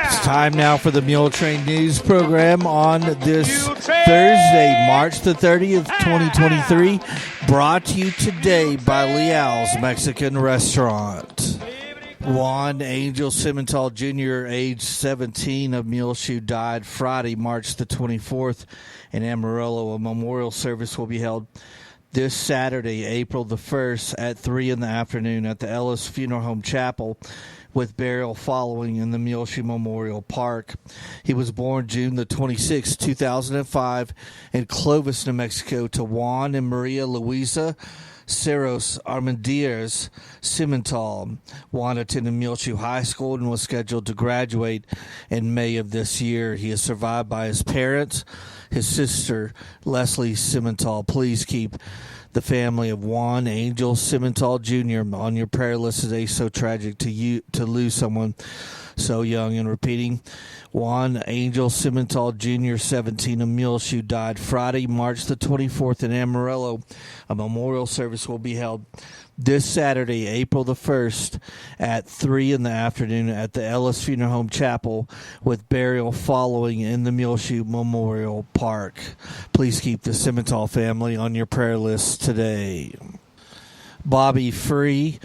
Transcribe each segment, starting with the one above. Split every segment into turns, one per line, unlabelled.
It's time now for the Muletrain News program on this Thursday, March the 30th, 2023. Brought to you today by Leal's Mexican Restaurant. Juan Angel Cimental Jr., age 17, of Muleshoe, died Friday, March the 24th in Amarillo. A memorial service will be held this Saturday, April the 1st at 3 in the afternoon at the Ellis Funeral Home Chapel, with burial following in the Muleshoe Memorial Park. He was born June the 26th, 2005 in Clovis, New Mexico, to Juan and Maria Luisa Cerros Armendariz Cimental. Juan attended Muleshoe High School and was scheduled to graduate in May of this year. He is survived by his parents, his sister, Leslie Cimental. Please keep the family of Juan Angel Cimental Jr. on your prayer list today. So tragic to lose someone so young. And repeating, Juan Angel Cimental Jr., 17, of Muleshoe, died Friday, March the 24th in Amarillo. A memorial service will be held this Saturday, April the 1st at 3 in the afternoon at the Ellis Funeral Home Chapel, with burial following in the Muleshoe Memorial Park. Please keep the Cimental family on your prayer list today. Bobby Free,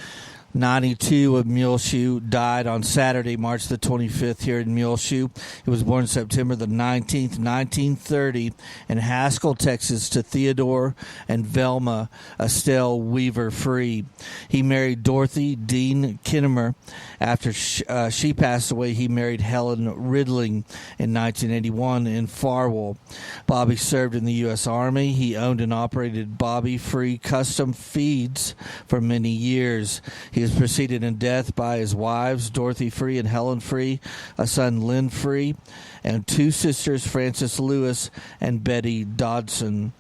92, of Muleshoe, died on Saturday, March the 25th here in Muleshoe. He was born September the 19th, 1930 in Haskell, Texas, to Theodore and Velma Estelle Weaver Free. He married Dorothy Dean Kinnemer. After she passed away, he married Helen Ridling in 1981 in Farwell. Bobby served in the U.S. Army. He owned and operated Bobby Free Custom Feeds for many years. He is preceded in death by his wives, Dorothy Free and Helen Free, a son, Lynn Free, and two sisters, Frances Lewis and Betty Dodson.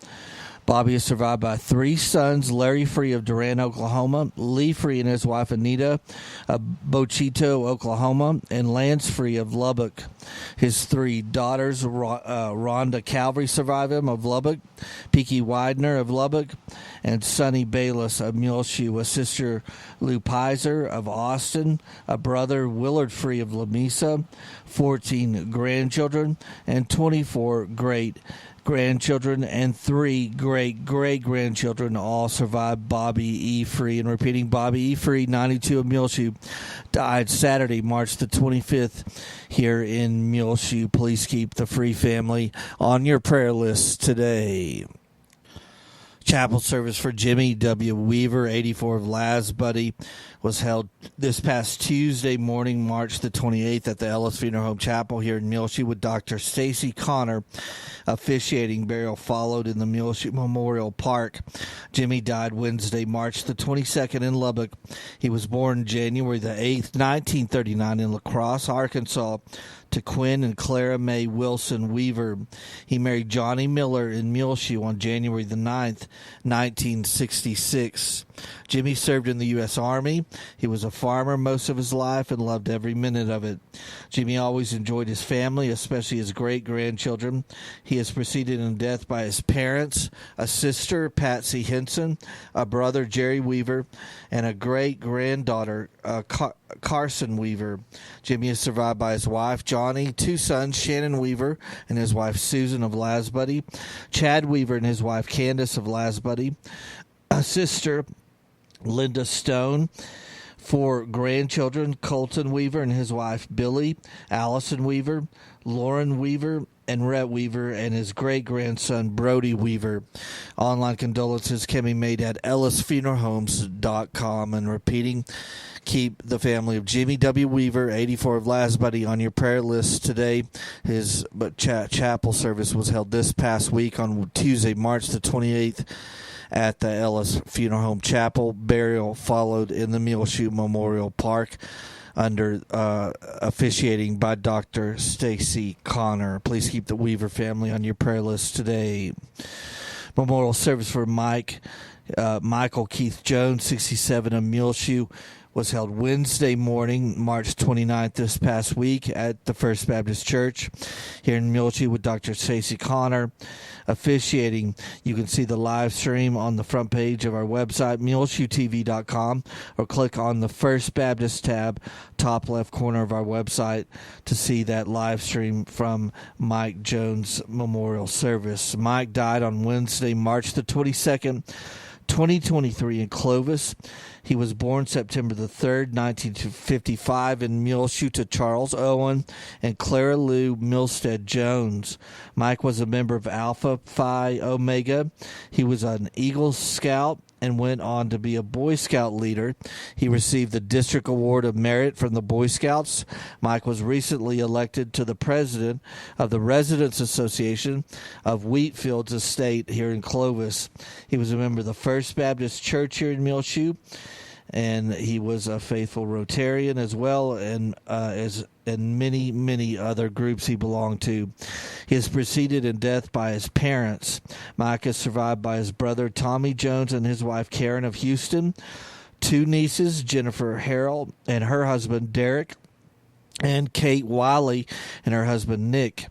Bobby is survived by three sons: Larry Free of Durant, Oklahoma; Lee Free and his wife Anita of Bochito, Oklahoma; and Lance Free of Lubbock. His three daughters, Rhonda Calvary, survive him, of Lubbock; Peaky Widener of Lubbock; and Sonny Bayless of Muleshoe; a sister, Lou Pizer of Austin; a brother, Willard Free of Lamesa; 14 grandchildren, and 24 great-grandchildren, and 3 great-great-grandchildren, all survived Bobby E. Free. And repeating, Bobby E. Free, 92, of Muleshoe, died Saturday, March the 25th here in Muleshoe. Please keep the Free family on your prayer list today. Chapel service for Jimmy W. Weaver, 84, of Lasbuddy, was held this past Tuesday morning, March the 28th, at the Ellis Funeral Home Chapel here in Muleshoe, with Dr. Stacy Connor officiating. Burial followed in the Muleshoe Memorial Park. Jimmy died Wednesday, March the 22nd, in Lubbock. He was born January the 8th, 1939, in La Crosse, Arkansas, to Quinn and Clara Mae Wilson Weaver. He married Johnny Miller in Muleshoe on January the 9th, 1966. Jimmy served in the U.S. Army. He was a farmer most of his life and loved every minute of it. Jimmy always enjoyed his family, especially his great-grandchildren. He is preceded in death by his parents, a sister, Patsy Henson, a brother, Jerry Weaver, and a great-granddaughter, Carson Weaver. Jimmy is survived by his wife, Johnny, two sons, Shannon Weaver and his wife, Susan of Lasbuddy; Chad Weaver and his wife, Candace of Lasbuddy; a sister, Linda Stone; 4 grandchildren, Colton Weaver and his wife, Billy; Allison Weaver; Lauren Weaver; and Rhett Weaver, and his great-grandson, Brody Weaver. Online condolences can be made at ellisfuneralhomes.com. And repeating, keep the family of Jimmy W. Weaver, 84, of Lasbuddy, on your prayer list today. His chapel service was held this past week on Tuesday, March the 28th, at the Ellis Funeral Home Chapel. Burial followed in the Muleshoe Memorial Park under officiating by Dr. Stacy Connor. Please keep the Weaver family on your prayer list today. Memorial service for Michael Keith Jones, 67, of Muleshoe, was held Wednesday morning, March 29th, this past week at the First Baptist Church here in Muleshoe with Dr. Stacy Connor officiating. You can see the live stream on the front page of our website, muleshoetv.com, or click on the First Baptist tab, top left corner of our website, to see that live stream from Mike Jones' memorial service. Mike died on Wednesday, March the 22nd, 2023 in Clovis. He was born September the 3rd, 1955 in Muleshoe to Charles Owen and Clara Lou Milstead Jones. Mike was a member of Alpha Phi Omega. He was an Eagle Scout and went on to be a Boy Scout leader. He received the District Award of Merit from the Boy Scouts. Mike was recently elected to the president of the Residents Association of Wheatfields Estate here in Clovis. He was a member of the First Baptist Church here in Muleshoe, and he was a faithful Rotarian as well, and many, many other groups he belonged to. He is preceded in death by his parents. Mike is survived by his brother Tommy Jones and his wife Karen of Houston, two nieces, Jennifer Harrell and her husband Derek, and Kate Wiley and her husband Nick.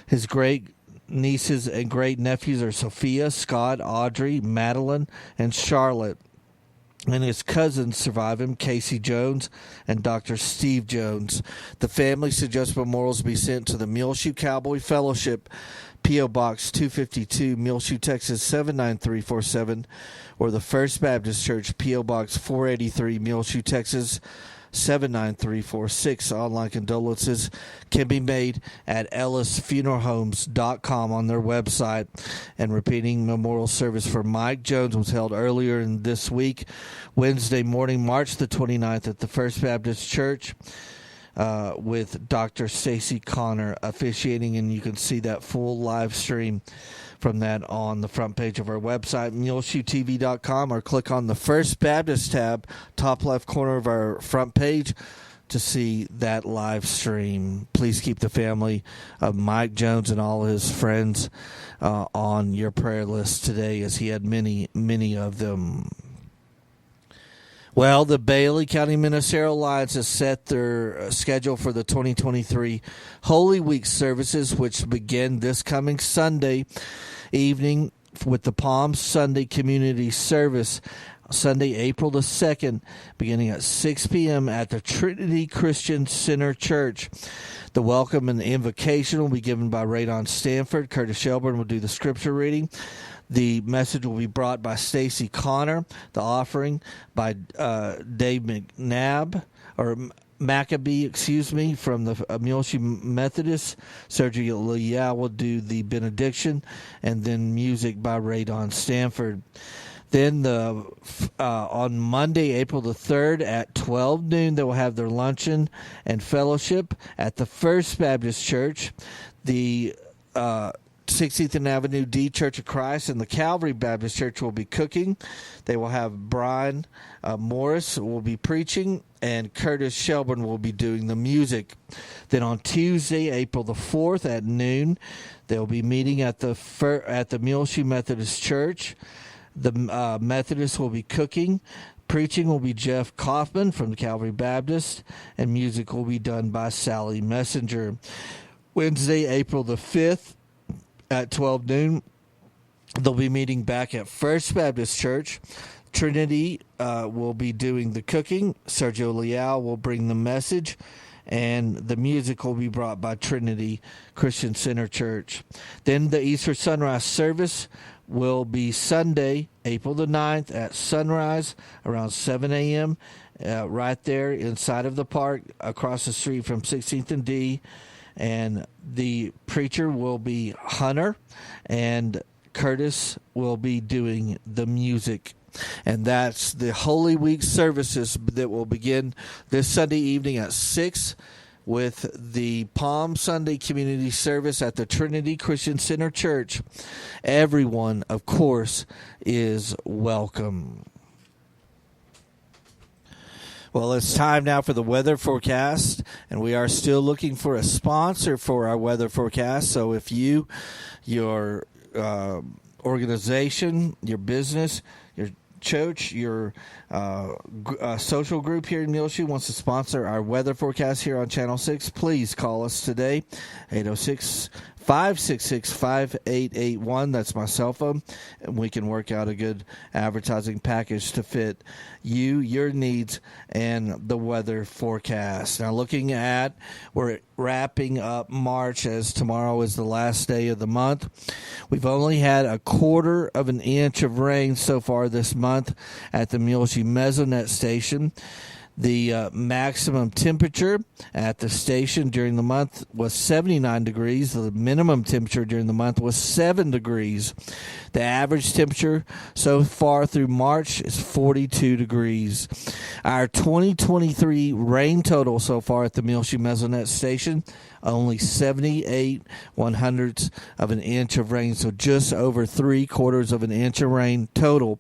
His great nieces and great nephews are Sophia, Scott, Audrey, Madeline, and Charlotte. And his cousins survive him, Casey Jones and Dr. Steve Jones. The family suggests memorials be sent to the Muleshoe Cowboy Fellowship, P.O. Box 252, Muleshoe, Texas 79347, or the First Baptist Church, P.O. Box 483, Muleshoe, Texas 79346. Online condolences can be made at ellisfuneralhomes.com on their website. And repeating, memorial service for Mike Jones was held earlier in this week, Wednesday morning, March the 29th at the First Baptist Church, with Dr. Stacy Connor officiating, and you can see that full live stream from that on the front page of our website, muleshoetv.com, or click on the First Baptist tab, top left corner of our front page, to see that live stream. Please keep the family of Mike Jones and all his friends on your prayer list today, as he had many, many of them. Well, the Bailey County Ministerial Alliance has set their schedule for the 2023 Holy Week services, which begin this coming Sunday evening with the Palm Sunday Community Service, Sunday, April the 2nd, beginning at 6 p.m. at the Trinity Christian Center Church. The welcome and invocation will be given by Radon Stanford. Curtis Shelburne will do the scripture reading. The message will be brought by Stacy Connor. The offering by Dave Maccabee, from the Muleshoe Methodist. Sergio Leal will do the benediction, and then music by Radon Stanford. Then on Monday, April the 3rd at 12 noon, they will have their luncheon and fellowship at the First Baptist Church. The 60th and Avenue D Church of Christ and the Calvary Baptist Church will be cooking. They will have Brian Morris will be preaching, and Curtis Shelburne will be doing the music. Then on Tuesday, April the 4th at noon, they'll be meeting at the Muleshoe Methodist Church. The Methodists will be cooking. Preaching will be Jeff Kaufman from the Calvary Baptist, and music will be done by Sally Messenger. Wednesday, April the 5th, at 12 noon, they'll be meeting back at First Baptist Church. Trinity will be doing the cooking. Sergio Leal will bring the message, and the music will be brought by Trinity Christian Center Church. Then the Easter Sunrise service will be Sunday, April the 9th at sunrise around 7 a.m. Right there inside of the park across the street from 16th and D. And the preacher will be Hunter, and Curtis will be doing the music. And that's the Holy Week services that will begin this Sunday evening at 6 with the Palm Sunday Community Service at the Trinity Christian Center Church. Everyone, of course, is welcome. Well, it's time now for the weather forecast, and we are still looking for a sponsor for our weather forecast. So if your organization, your business, you're Choach, your social group here in Muleshoe, wants to sponsor our weather forecast here on Channel 6, please call us today, 806-566-5881. That's my cell phone, and we can work out a good advertising package to fit you, your needs, and the weather forecast. Now, we're wrapping up March, as tomorrow is the last day of the month. We've only had a quarter of an inch of rain so far this month at the Muleshoe Mesonet station. The maximum temperature at the station during the month was 79 degrees. The minimum temperature during the month was 7 degrees. The average temperature so far through March is 42 degrees. Our 2023 rain total so far at the Muleshoe Mesonet station, only 78/100ths of an inch of rain, so just over 3/4 of an inch of rain total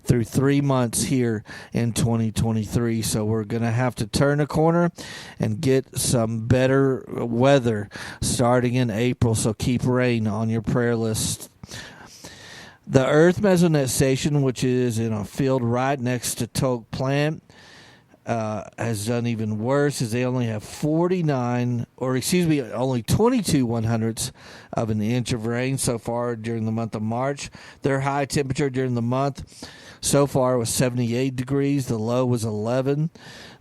through 3 months here in 2023. So we're going to have to turn a corner and get some better weather starting in April, so keep rain on your prayer list. The Earth Mesonet station, which is in a field right next to Toke Plant, has done even worse, as they only have only 22/100ths of an inch of rain so far during the month of March. Their high temperature during the month so far was 78 degrees. The low was 11.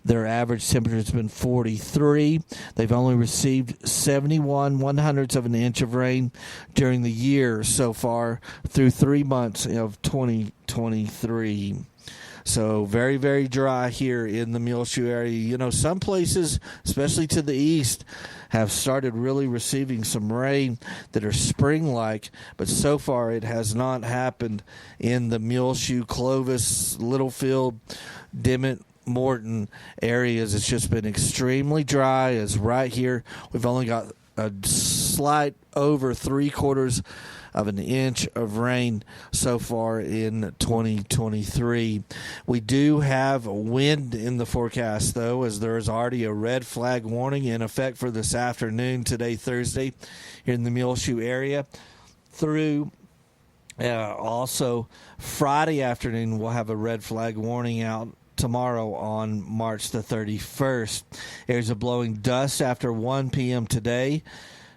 Their average temperature has been 43. They've only received 71/100ths of an inch of rain during the year so far through 3 months of 2023. So very, very dry here in the Muleshoe area. You know, some places, especially to the east, have started really receiving some rain that are spring-like, but so far it has not happened in the Muleshoe, Clovis, Littlefield, Dimmitt, Morton areas. It's just been extremely dry. As right here, we've only got a slight over 3/4 of an inch of rain so far in 2023. We do have wind in the forecast, though, as there is already a red flag warning in effect for this afternoon, today, Thursday, here in the Muleshoe area. Through also Friday afternoon, we'll have a red flag warning out tomorrow on March the 31st. There's a blowing dust after 1 p.m. today.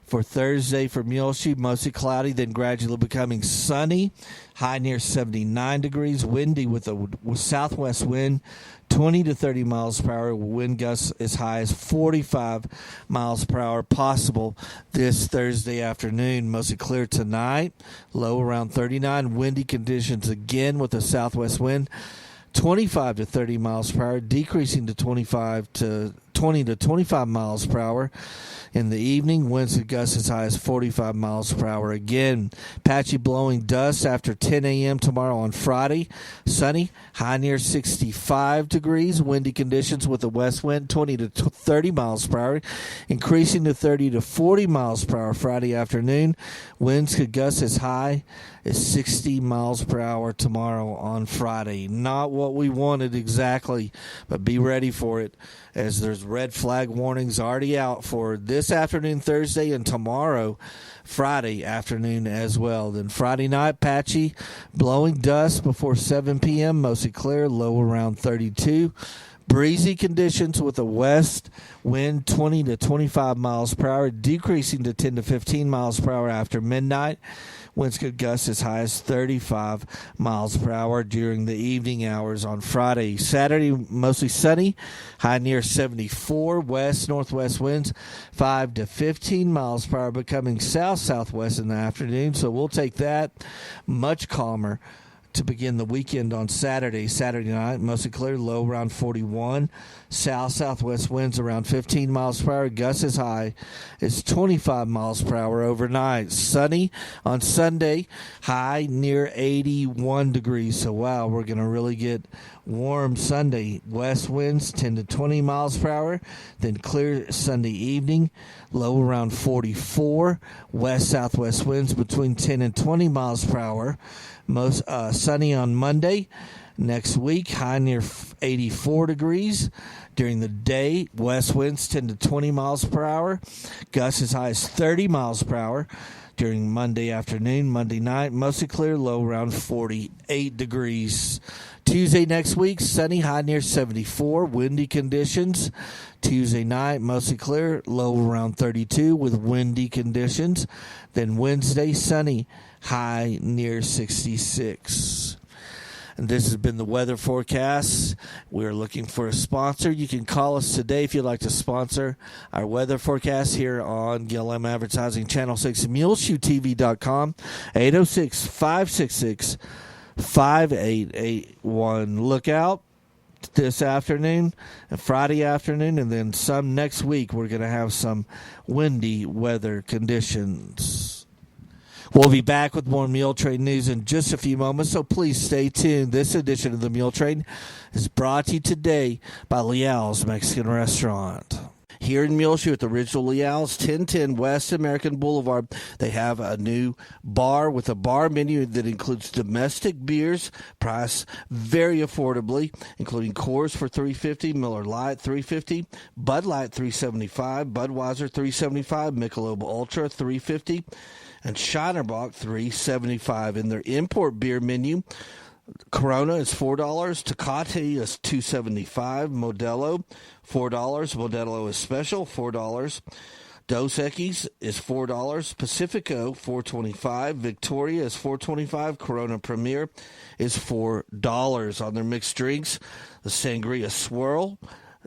For Thursday for Muleshoe, mostly cloudy, then gradually becoming sunny. High near 79 degrees, windy with a southwest wind, 20 to 30 miles per hour. Wind gusts as high as 45 miles per hour possible this Thursday afternoon. Mostly clear tonight, low around 39. Windy conditions again with a southwest wind, 25 to 30 miles per hour, decreasing to 20 to 25 miles per hour. In the evening, winds and gusts as high as 45 miles per hour. Again, patchy blowing dust after 10 a.m. tomorrow on Friday. Sunny, high near 65 degrees. Windy conditions with a west wind, 20 to 30 miles per hour, increasing to 30 to 40 miles per hour Friday afternoon. Winds could gust as high as 60 miles per hour tomorrow on Friday. Not what we wanted exactly, but be ready for it, as there's red flag warnings already out for this afternoon, Thursday, and tomorrow, Friday afternoon as well. Then Friday night, patchy, blowing dust before 7 p.m., mostly clear, low around 32. Breezy conditions with a west wind 20 to 25 miles per hour, decreasing to 10 to 15 miles per hour after midnight. Winds could gust as high as 35 miles per hour during the evening hours on Friday. Saturday, mostly sunny, high near 74. West-northwest winds 5 to 15 miles per hour, becoming south-southwest in the afternoon. So we'll take that. Much calmer to begin the weekend on Saturday. Saturday night, mostly clear, low around 41. South-southwest winds around 15 miles per hour. Gusts as high as 25 miles per hour overnight. Sunny on Sunday, high near 81 degrees. So, wow, we're going to really get warm Sunday. West winds 10 to 20 miles per hour. Then clear Sunday evening, low around 44. West-southwest winds between 10 and 20 miles per hour. Most sunny on Monday, Next week, high near 84 degrees. During the day, west winds 10 to 20 miles per hour. Gusts as high as 30 miles per hour. During Monday afternoon, Monday night, mostly clear, low around 48 degrees. Tuesday next week, sunny, high near 74, windy conditions. Tuesday night, mostly clear, low around 32 with windy conditions. Then Wednesday, sunny, high near 66. And this has been the weather forecast. We're looking for a sponsor. You can call us today if you'd like to sponsor our weather forecast here on GLM Advertising Channel 6 at MuleshoeTV.com, 806-566-5881. Look out this afternoon and Friday afternoon, and then some next week. We're going to have some windy weather conditions. We'll be back with more Mule Train news in just a few moments, so please stay tuned. This edition of the Mule Train is brought to you today by Leal's Mexican Restaurant. Here in Muleshoe at the original Leal's, 1010 West American Boulevard, they have a new bar with a bar menu that includes domestic beers, priced very affordably, including Coors for $3.50, Miller Lite $3.50, Bud Light $3.75, Budweiser $3.75, Michelob Ultra $3.50, and Shinerbach $3.75. In their import beer menu, Corona is $4, Tecate is $2.75, Modelo $4, Modelo is special $4, Dos Equis is $4, Pacifico $4.25, Victoria is $4.25, Corona Premier is $4. On their mixed drinks, the Sangria Swirl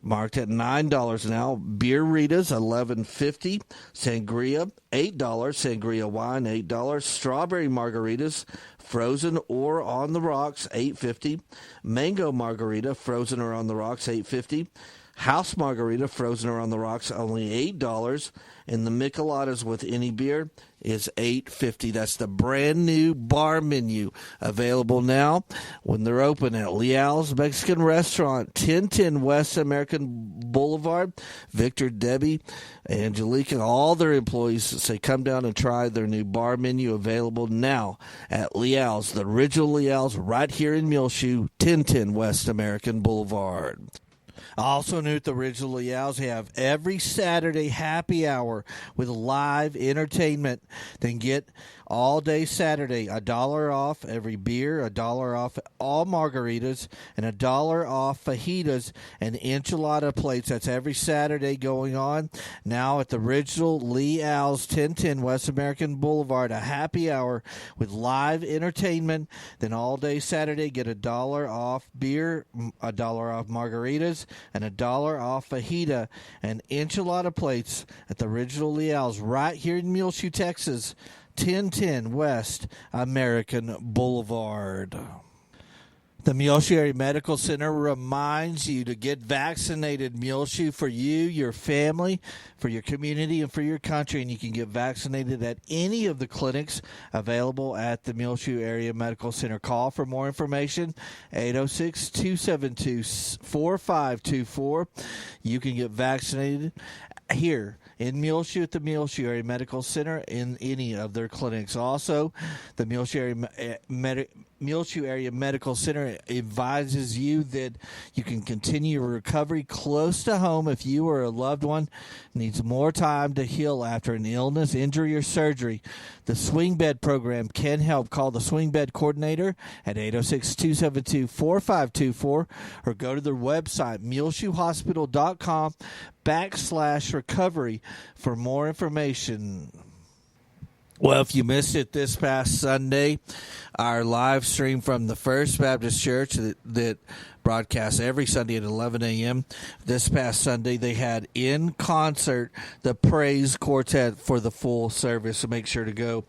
marked at $9 now. Beer Ritas $11.50. Sangria $8. Sangria Wine $8. Strawberry Margaritas, frozen or on the rocks, $8.50. Mango Margarita, frozen or on the rocks, $8.50. House Margarita, frozen or on the rocks, only $8. And the Micheladas with any beer is $8.50. That's the brand new bar menu available now when they're open at Leal's Mexican Restaurant, 1010 West American Boulevard. Victor, Debbie, Angelica, all their employees say come down and try their new bar menu available now at Leal's, the original Leal's, right here in Muleshoe, 1010 West American Boulevard. Also new at the original Leal's, they have every Saturday happy hour with live entertainment. Then get all day Saturday $1 off every beer, $1 off all margaritas, and $1 off fajitas and enchilada plates. That's every Saturday going on. Now at the original Leal's, 1010 West American Boulevard, a happy hour with live entertainment. Then all day Saturday, get $1 off beer, $1 off margaritas, and $1 off fajita and enchilada plates at the original Leal's right here in Muleshoe, Texas, 1010 West American Boulevard. The Muleshoe Area Medical Center reminds you to get vaccinated. Muleshoe, for you, your family, for your community, and for your country. And you can get vaccinated at any of the clinics available at the Muleshoe Area Medical Center. Call for more information, 806-272-4524. You can get vaccinated here in Muleshoe at the Muleshoe Area Medical Center in any of their clinics. Also, the Muleshoe Area Medical Center advises you that you can continue your recovery close to home if you or a loved one needs more time to heal after an illness, injury, or surgery. The Swing Bed program can help. Call the Swing Bed coordinator at 806-272-4524 or go to their website, muleshoehospital.com/recovery for more information. Well, if you missed it this past Sunday, our live stream from the First Baptist Church that broadcasts every Sunday at 11 a.m. This past Sunday, they had in concert the Praise Quartet for the full service. So make sure to go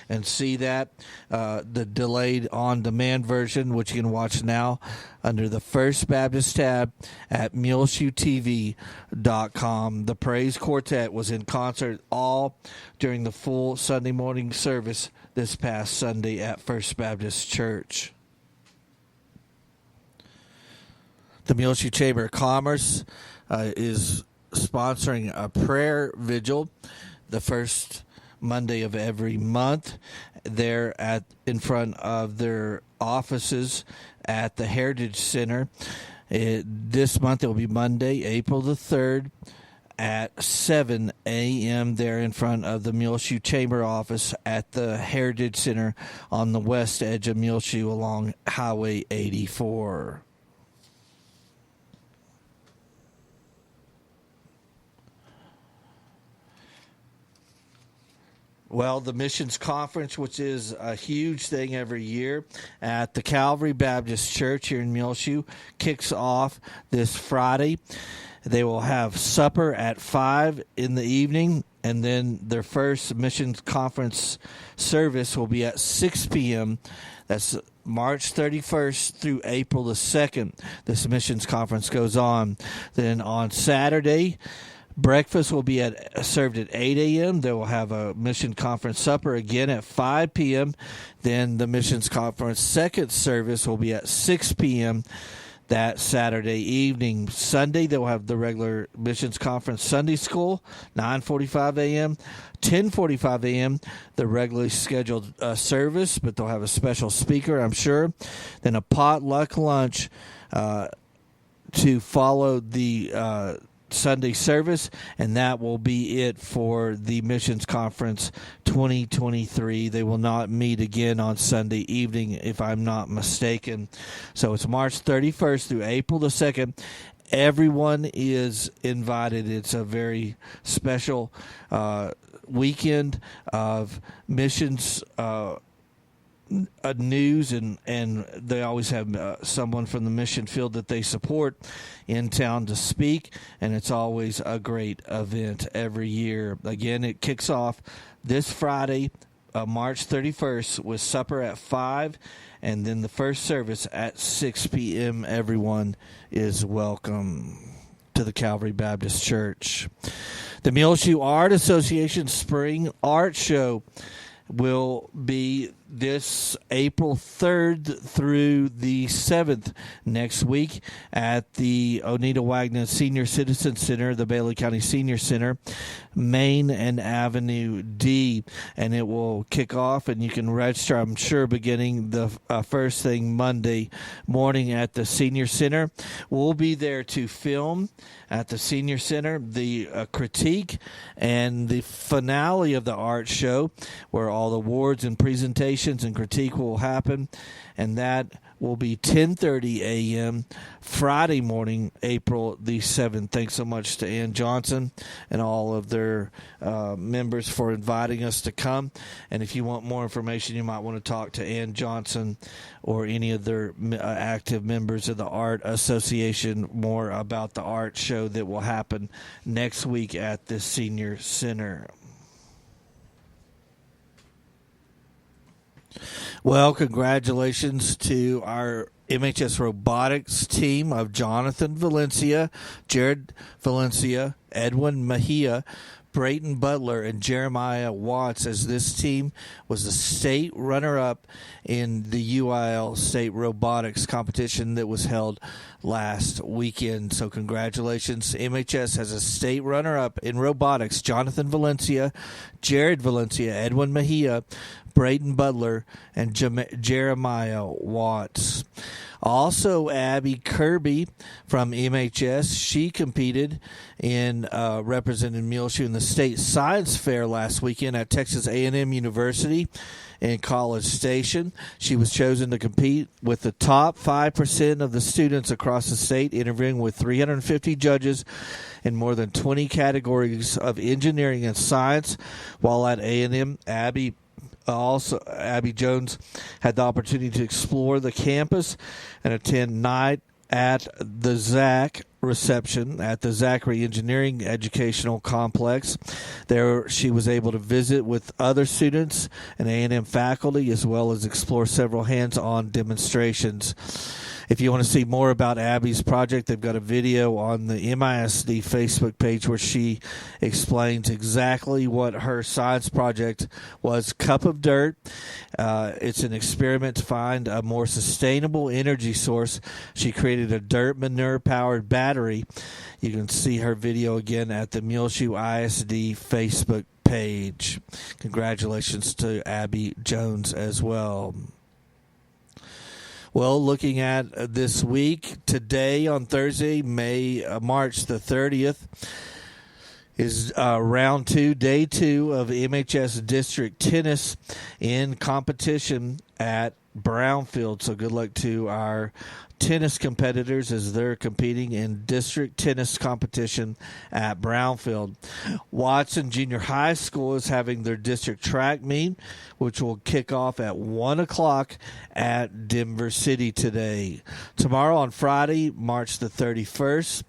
and see that. The delayed on-demand version, which you can watch now under the First Baptist tab at MuleshoeTV.com. The Praise Quartet was in concert all during the full Sunday morning service this past Sunday at First Baptist Church. The Muleshoe Chamber of Commerce is sponsoring a prayer vigil. The first Monday of every month. They're in front of their offices at the Heritage Center. This month it will be Monday, April the 3rd at 7 a.m. They're in front of the Muleshoe Chamber office at the Heritage Center on the west edge of Muleshoe along Highway 84. Well, the Missions Conference, which is a huge thing every year at the Calvary Baptist Church here in Muleshoe, kicks off this Friday. They will have supper at 5 in the evening, and then their first Missions Conference service will be at 6 p.m. That's March 31st through April the 2nd. This Missions Conference goes on. Then on Saturday, breakfast will be served at 8 a.m. They will have a Mission Conference supper again at 5 p.m. Then the Missions Conference second service will be at 6 p.m. that Saturday evening. Sunday, they'll have the regular Missions Conference Sunday School, 9:45 a.m., 10:45 a.m., the regularly scheduled service, but they'll have a special speaker, I'm sure. Then a potluck lunch to follow the Sunday service, and that will be it for the Missions Conference 2023. They will not meet again on Sunday evening, if I'm not mistaken. So it's March 31st through April the 2nd. Everyone is invited. It's a very special weekend of missions news, and they always have someone from the mission field that they support in town to speak, and it's always a great event every year. Again, it kicks off this Friday, March 31st, with supper at 5, and then the first service at 6 p.m. Everyone is welcome to the Calvary Baptist Church. The Muleshoe Art Association Spring Art Show will be this April 3rd through the 7th next week at the Oneida Wagner Senior Citizen Center, the Bailey County Senior Center, Main and Avenue D. And it will kick off, and you can register, I'm sure, beginning the first thing Monday morning at the Senior Center. We'll be there to film at the Senior Center the critique and the finale of the art show, where all the awards and presentations and critique will happen, and that will be 10:30 a.m. Friday morning, April the 7th. Thanks so much to Ann Johnson and all of their members for inviting us to come. And if you want more information, you might want to talk to Ann Johnson or any of their active members of the Art Association more about the art show that will happen next week at the Senior Center. Well, congratulations to our MHS Robotics team of Jonathan Valencia, Jared Valencia, Edwin Mejia, Brayton Butler, and Jeremiah Watts, as this team was the state runner-up in the UIL State Robotics competition that was held last weekend. So congratulations. MHS has a state runner-up in robotics: Jonathan Valencia, Jared Valencia, Edwin Mejia, Brayton Butler, and Jeremiah Watts. Also, Abby Kirby from MHS, she competed in representing Muleshoe in the State Science Fair last weekend at Texas A&M University in College Station. She was chosen to compete with the top 5% of the students across the state, interviewing with 350 judges in more than 20 categories of engineering and science. While at A&M, Abby Jones had the opportunity to explore the campus and attend night at the ZAC reception at the Zachary Engineering Educational Complex. There she was able to visit with other students and A&M faculty, as well as explore several hands-on demonstrations. If you want to see more about Abby's project, they've got a video on the MISD Facebook page where she explains exactly what her science project was. Cup of Dirt. It's an experiment to find a more sustainable energy source. She created a dirt manure-powered battery. You can see her video again at the Muleshoe ISD Facebook page. page. Congratulations to Abby Jones as well. Well, looking at this week, today on Thursday, March the 30th, is round 2, day 2 of MHS District Tennis in competition at Brownfield. So good luck to our tennis competitors as they're competing in district tennis competition at Brownfield. Watson Junior High School is having their district track meet, which will kick off at 1 o'clock at Denver City today. Tomorrow on Friday, March the 31st,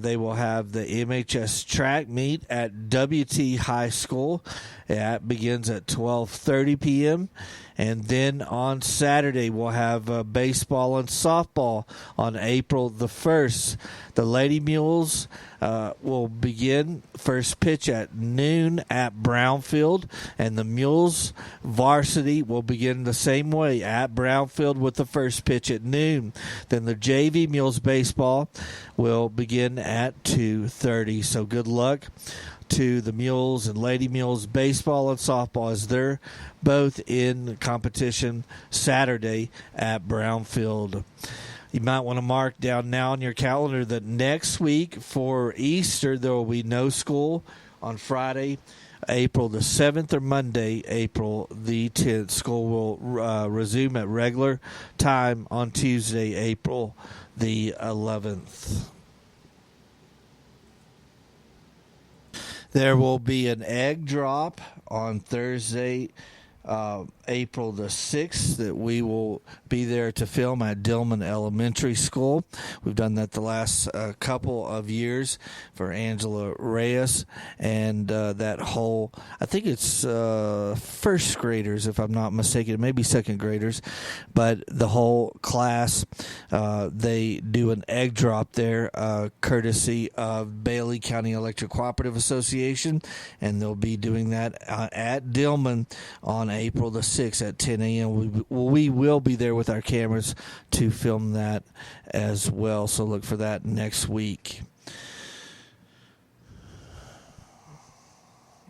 they will have the MHS track meet at WT High School. That begins at 12:30 p.m. And then on Saturday, we'll have baseball and softball on April the 1st. The Lady Mules will begin first pitch at noon at Brownfield, and the Mules varsity will begin the same way at Brownfield with the first pitch at noon. Then the JV Mules baseball will begin at 2:30. So good luck to the Mules and Lady Mules baseball and softball as they're both in competition Saturday at Brownfield. You might want to mark down now on your calendar that next week for Easter there will be no school on Friday, April the 7th, or Monday, April the 10th. School will resume at regular time on Tuesday, April the 11th. There will be an egg drop on Thursday, April the 6th, that we will be there to film at Dillman Elementary School. We've done that the last couple of years for Angela Reyes, and that whole, I think it's first graders, if I'm not mistaken, maybe second graders, but the whole class, they do an egg drop there, courtesy of Bailey County Electric Cooperative Association, and they'll be doing that at Dillman on April the 6th at 10 a.m. We will be there with our cameras to film that as well, so look for that next week.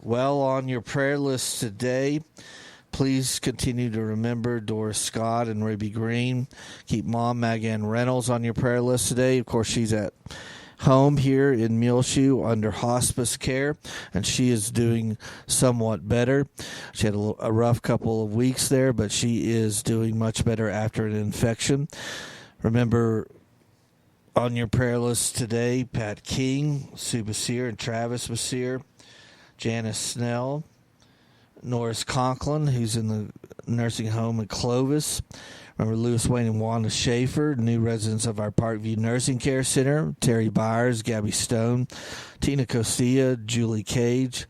Well, on your prayer list today, please continue to remember Doris Scott and Ruby Green. Keep Mom Magan Reynolds on your prayer list today. Of course, she's at home here in Muleshoe under hospice care, and she is doing somewhat better. She had a rough couple of weeks there, but she is doing much better after an infection. Remember on your prayer list today, Pat King, Sue Basir and Travis Basir, Janice Snell, Norris Conklin, who's in the nursing home at Clovis. Remember Lewis Wayne and Wanda Schaefer, new residents of our Parkview Nursing Care Center. Terry Byers, Gabby Stone, Tina Costilla, Julie Cage,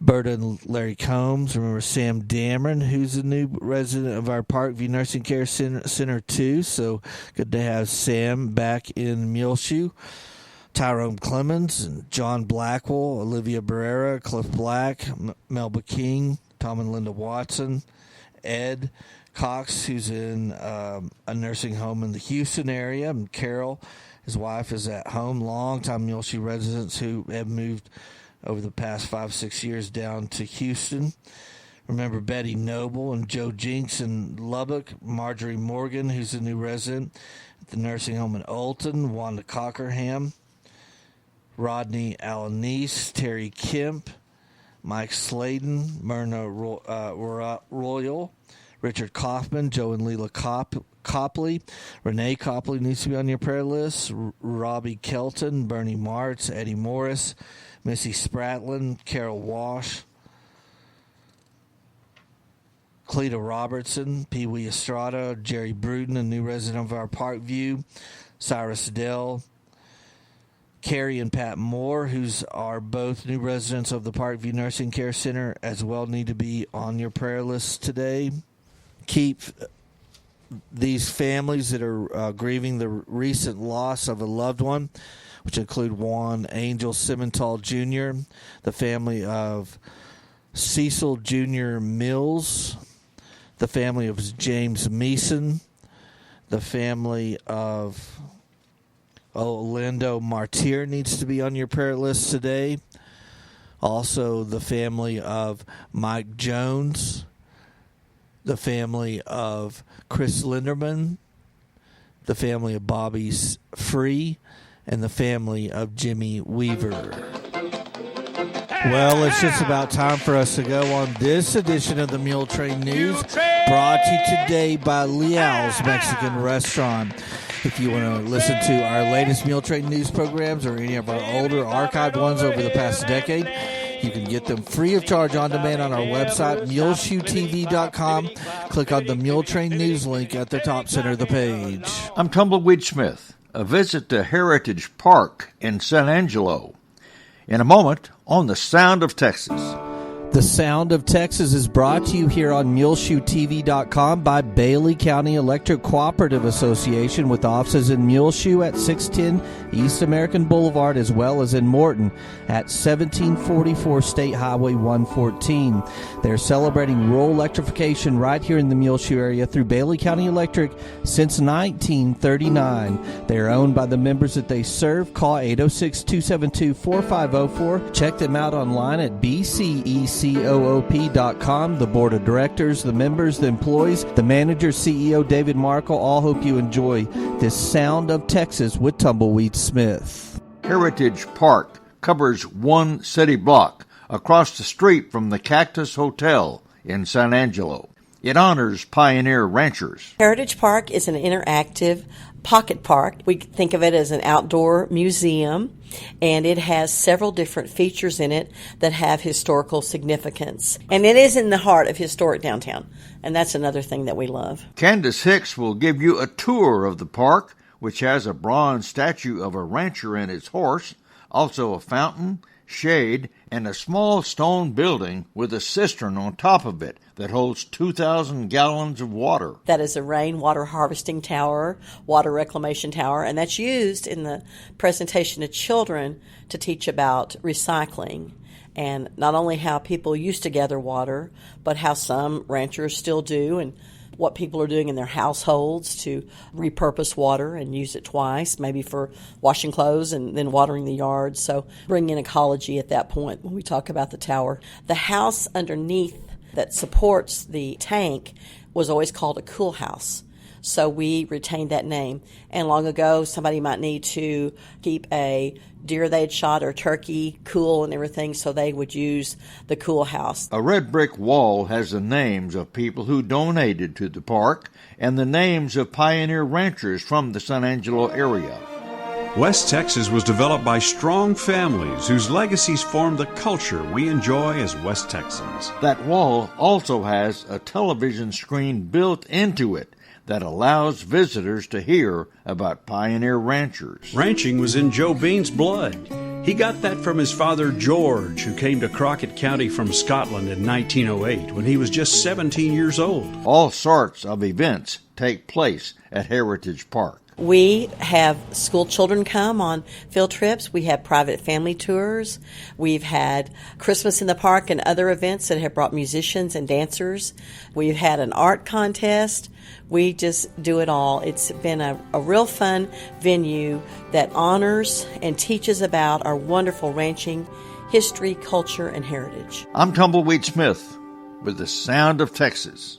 Berta and Larry Combs. Remember Sam Dameron, who's a new resident of our Parkview Nursing Care Center too. So good to have Sam back in Muleshoe. Tyrone Clemens, and John Blackwell, Olivia Barrera, Cliff Black, Melba King, Tom and Linda Watson, Ed Cox, who's in a nursing home in the Houston area, and Carol, his wife, is at home. Long-time Muleshoe residents who have moved over the past 5-6 years down to Houston. Remember Betty Noble and Joe Jinks in Lubbock, Marjorie Morgan, who's a new resident at the nursing home in Olton, Wanda Cockerham, Rodney Alanis, Terry Kemp, Mike Sladen, Myrna Royal, Richard Kaufman, Joe and Leela Copley. Renee Copley needs to be on your prayer list. Robbie Kelton, Bernie Martz, Eddie Morris, Missy Spratlin, Carol Walsh, Cleta Robertson, Pee Wee Estrada, Jerry Bruton, a new resident of our Parkview, Cyrus Dell, Carrie and Pat Moore, who's are both new residents of the Parkview Nursing Care Center, as well need to be on your prayer list today. Keep these families that are grieving the recent loss of a loved one, which include Juan Angel Simmental Jr., the family of Cecil Jr. Mills, the family of James Meeson, the family of Orlando Martyr needs to be on your prayer list today. Also, the family of Mike Jones, the family of Chris Linderman, the family of Bobby Free, and the family of Jimmy Weaver. Well, it's just about time for us to go on this edition of the Muletrain News, brought to you today by Liao's Mexican Restaurant. If you want to listen to our latest Muletrain News programs or any of our older archived ones over the past decade, you can get them free of charge on demand on our website, muleshoetv.com. Click on the Muletrain News link at the top center of the page.
I'm Tumbleweed Smith. A visit to Heritage Park in San Angelo. In a moment, on The Sound of Texas.
The Sound of Texas is brought to you here on MuleshoeTV.com by Bailey County Electric Cooperative Association, with offices in Muleshoe at 610 East American Boulevard, as well as in Morton at 1744 State Highway 114. They're celebrating rural electrification right here in the Muleshoe area through Bailey County Electric since 1939. They are owned by the members that they serve. Call 806-272-4504. Check them out online at bceccoop.com. The board of directors, the members, the employees, the manager, CEO David Markle, all hope you enjoy this Sound of Texas with Tumbleweed Smith.
Heritage Park covers one city block across the street from the Cactus Hotel in San Angelo. It honors pioneer ranchers.
Heritage Park is an interactive pocket park. We think of it as an outdoor museum, and it has several different features in it that have historical significance. And it is in the heart of historic downtown, and that's another thing that we love.
Candace Hicks will give you a tour of the park, which has a bronze statue of a rancher and his horse, also a fountain, shade, and a small stone building with a cistern on top of it that holds 2,000 gallons of water.
That is a rainwater harvesting tower, water reclamation tower, and that's used in the presentation to children to teach about recycling. And not only how people used to gather water, but how some ranchers still do, and what people are doing in their households to repurpose water and use it twice, maybe for washing clothes and then watering the yard. So bring in ecology at that point when we talk about the tower. The house underneath that supports the tank was always called a cool house. So we retained that name. And long ago, somebody might need to keep a deer they'd shot or turkey cool and everything, so they would use the cool house.
A red brick wall has the names of people who donated to the park and the names of pioneer ranchers from the San Angelo area.
West Texas was developed by strong families whose legacies form the culture we enjoy as West Texans.
That wall also has a television screen built into it that allows visitors to hear about pioneer ranchers.
Ranching was in Joe Bean's blood. He got that from his father George, who came to Crockett County from Scotland in 1908 when he was just 17 years old.
All sorts of events take place at Heritage Park.
We have school children come on field trips. We have private family tours. We've had Christmas in the park and other events that have brought musicians and dancers. We've had an art contest. We just do it all. It's been a real fun venue that honors and teaches about our wonderful ranching history, culture, and heritage.
I'm Tumbleweed Smith with the Sound of Texas.